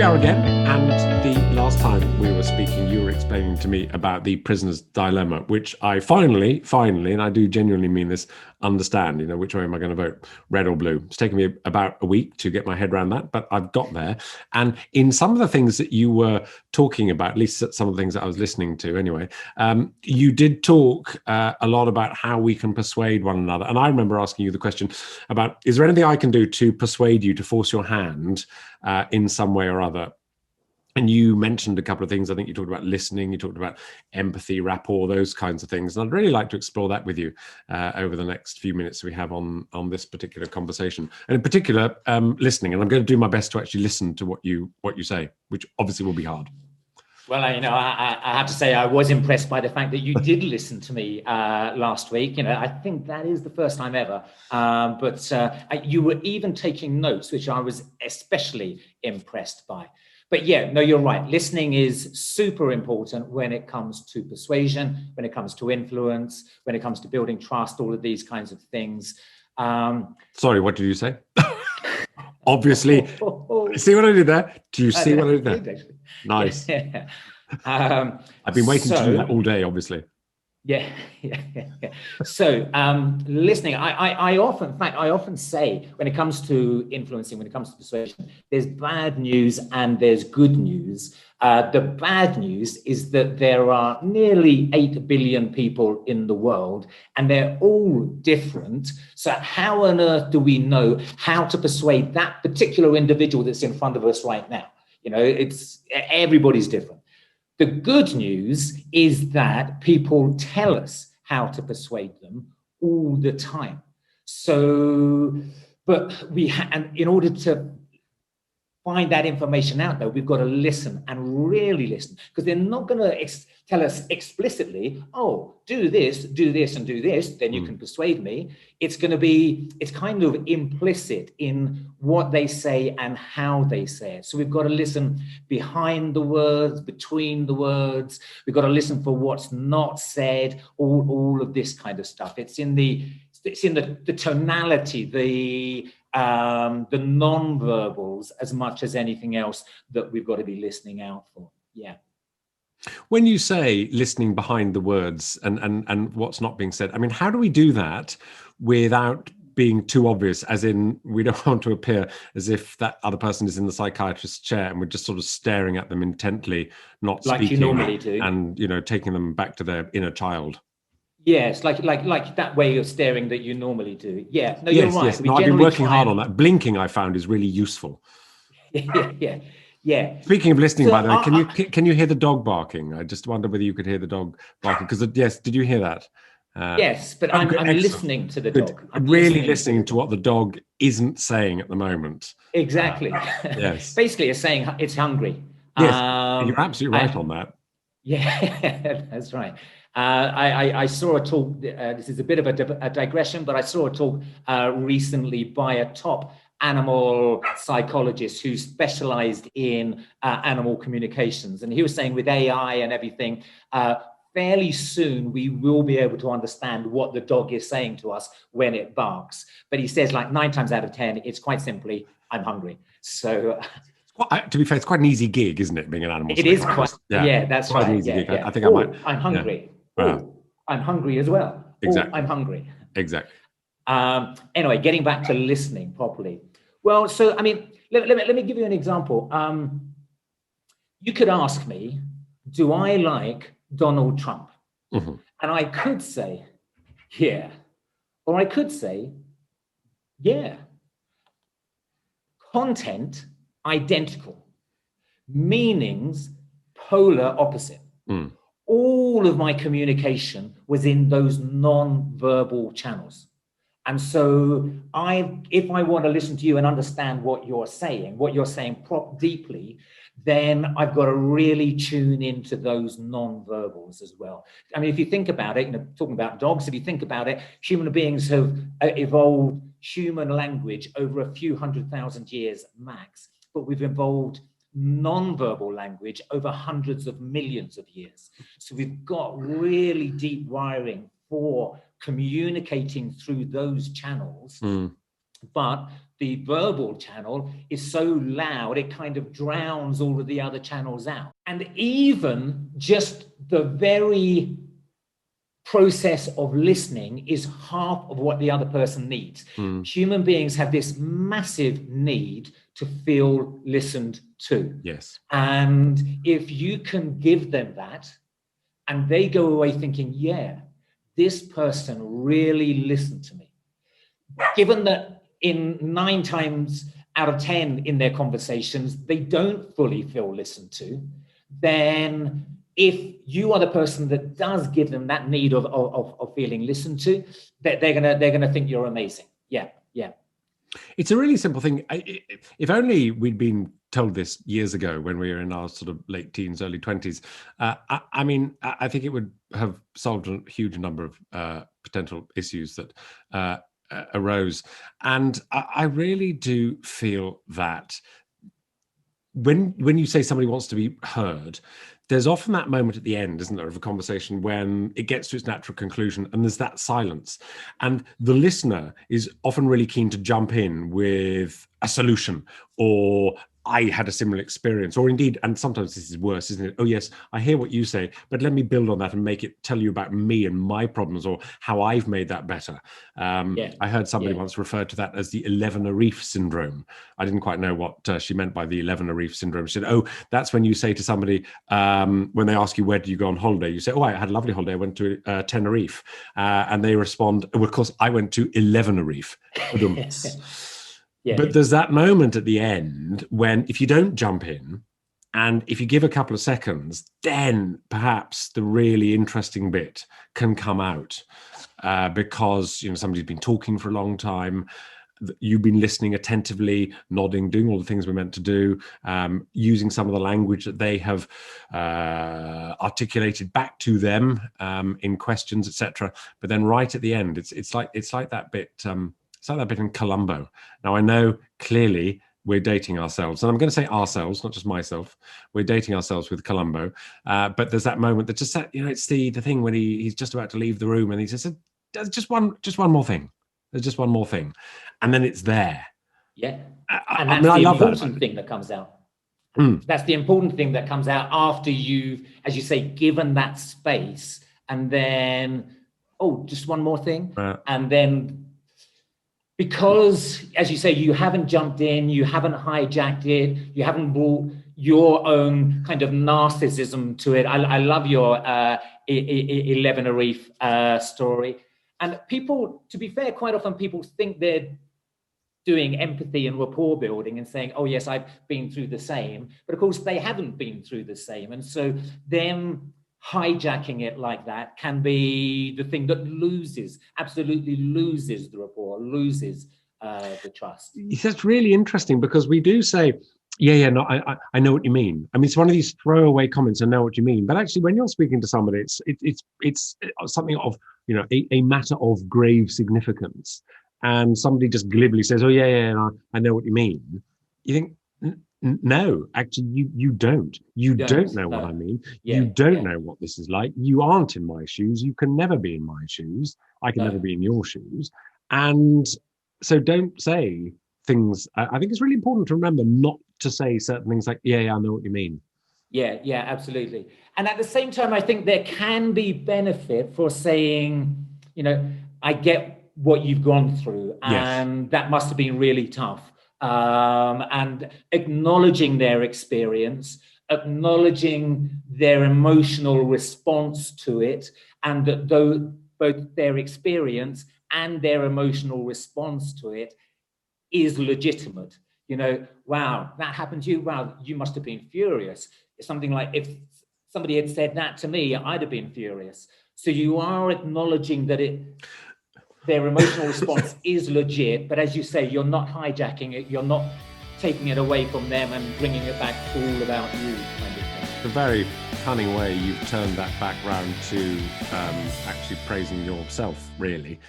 are again, and the last time we were speaking, you were explaining to me about the prisoner's dilemma, which I finally, and I do genuinely mean this, understand, which way am I going to vote, red or blue? It's taken me about a week to get my head around that, but I've got there. And in some of the things that you were talking about, at least some of the things that I was listening to anyway, you did talk a lot about how we can persuade one another. And I remember asking you the question about, is there anything I can do to persuade you to force your hand in some way or other? And you mentioned a couple of things. I think you talked about listening, you talked about empathy, rapport, those kinds of things. And I'd really like to explore that with you over the next few minutes we have on this particular conversation. And in particular, listening. And I'm going to do my best to actually listen to what you say, which obviously will be hard. Well, I have to say I was impressed by the fact that you did listen to me last week. I think that is the first time ever. But you were even taking notes, which I was especially impressed by. But yeah, no, you're right. Listening is super important when it comes to persuasion, when it comes to influence, when it comes to building trust, all of these kinds of things. Sorry, what did you say? Obviously. See what I did there? Do you see what I did there? Nice. Yeah. I've been waiting to do that all day, obviously. Yeah. So listening, I often say when it comes to influencing, when it comes to persuasion, there's bad news and there's good news. The bad news is that there are nearly 8 billion people in the world and they're all different. So how on earth do we know how to persuade that particular individual that's in front of us right now? Everybody's different. The good news is that people tell us how to persuade them all the time. So, but and in order to find that information out, though, we've got to listen and really listen, because they're not going to tell us explicitly, oh, do this, and do this, then you can persuade me. It's kind of implicit in what they say and how they say it. So we've got to listen behind the words, between the words. We've got to listen for what's not said, all of this kind of stuff. It's in the tonality, the non-verbals as much as anything else that we've got to be listening out for. Yeah. When you say listening behind the words and what's not being said, I mean, how do we do that without being too obvious, as in we don't want to appear as if that other person is in the psychiatrist's chair and we're just sort of staring at them intently, not like speaking, you normally do, and taking them back to their inner child? Yes, like that way of staring that you normally do. Yeah, no, you're right. Yes. No, I've been working hard on that. Blinking, I found, is really useful. Yeah. Speaking of listening, by the way, can you hear the dog barking? I just wonder whether you could hear the dog barking, because yes, did you hear that? Yes, but I'm listening to the dog. I'm really listening to what the dog isn't saying at the moment. Exactly. Yes. Basically, it's saying it's hungry. Yes, you're absolutely right on that. Yeah, that's right. I saw a talk, this is a bit of a digression, but I saw a talk recently by a top animal psychologist who specialized in animal communications. And he was saying with AI and everything, fairly soon we will be able to understand what the dog is saying to us when it barks. But he says, like 9 times out of 10, it's quite simply, I'm hungry. So... to be fair, it's quite an easy gig, isn't it, being an animal? It is quite, that's quite right. An easy gig. I think I'm hungry. Yeah. Wow. I'm hungry as well. Exactly. I'm hungry. Exactly. Anyway, getting back to listening properly. Well, so, I mean, let me give you an example. You could ask me, do I like Donald Trump? Mm-hmm. And I could say, yeah. Or I could say, yeah. Content, identical. Meanings, polar opposite. All of my communication was in those non-verbal channels. And so if I want to listen to you and understand what you're saying deeply, then I've got to really tune into those non-verbals as well. I mean, if you think about it, talking about dogs, if you think about it, human beings have evolved human language over a few 100,000 years max, but we've evolved non-verbal language over hundreds of millions of years. So we've got really deep wiring for communicating through those channels But the verbal channel is so loud, it kind of drowns all of the other channels out. And even just the very process of listening is half of what the other person needs. Human beings have this massive need to feel listened to. Yes. And if you can give them that, and they go away thinking, yeah, this person really listened to me. Given that in 9 times out of 10 in their conversations, they don't fully feel listened to, then if you are the person that does give them that need of feeling listened to, they're gonna think you're amazing. Yeah. It's a really simple thing. If only we'd been told this years ago when we were in our sort of late teens, early 20s. I mean, I think it would have solved a huge number of potential issues that arose. And I really do feel that when you say somebody wants to be heard, there's often that moment at the end, isn't there, of a conversation when it gets to its natural conclusion and there's that silence. And the listener is often really keen to jump in with a solution, or I had a similar experience, or indeed, and sometimes this is worse, isn't it? Oh, yes, I hear what you say, but let me build on that and tell you about me and my problems or how I've made that better. I heard somebody once refer to that as the 11 Arif syndrome. I didn't quite know what she meant by the 11 Arif syndrome. She said, oh, that's when you say to somebody, when they ask you, where do you go on holiday? You say, oh, I had a lovely holiday. I went to Tenerife. And they respond, well, of course, I went to 11 Arif. But there's that moment at the end when if you don't jump in and if you give a couple of seconds, then perhaps the really interesting bit can come out because somebody's been talking for a long time. You've been listening attentively, nodding, doing all the things we're meant to do, using some of the language that they have articulated back to them in questions, etc. But then right at the end, it's like that bit. It's like that bit in Columbo. Now, I know clearly we're dating ourselves, and I'm going to say ourselves, not just myself. We're dating ourselves with Columbo, but there's that moment that just it's the thing when he's just about to leave the room, and he says, "There's just one more thing. There's just one more thing," and then it's there. Yeah, and that's the important thing that comes out. That's the important thing that comes out after you've, as you say, given that space, and then just one more thing, and then. Because, as you say, you haven't jumped in, you haven't hijacked it, you haven't brought your own kind of narcissism to it. I love your 11 Arif story. And people, to be fair, quite often people think they're doing empathy and rapport building and saying, oh, yes, I've been through the same. But of course, they haven't been through the same. And so them hijacking it like that can be the thing that absolutely loses the rapport, loses the trust. That's really interesting because we do say, no, I know what you mean. I mean, it's one of these throwaway comments, I know what you mean. But actually, when you're speaking to somebody, it's something of, a matter of grave significance. And somebody just glibly says, oh, I know what you mean. You think, no, actually, you don't. You don't know what I mean. You don't know what this is like. You aren't in my shoes. You can never be in my shoes. I can never be in your shoes. And so don't say things. I think it's really important to remember not to say certain things like, I know what you mean. Yeah, absolutely. And at the same time, I think there can be benefit for saying, I get what you've gone through, and that must have been really tough. And acknowledging their experience, acknowledging their emotional response to it, and that both their experience and their emotional response to it is legitimate. Wow, that happened to you. Wow, you must have been furious. It's something like, if somebody had said that to me, I'd have been furious. So you are acknowledging that their emotional response is legit, but as you say, you're not hijacking it, you're not taking it away from them and bringing it back all about you, kind of thing. It's a very cunning way you've turned that back round to actually praising yourself, really.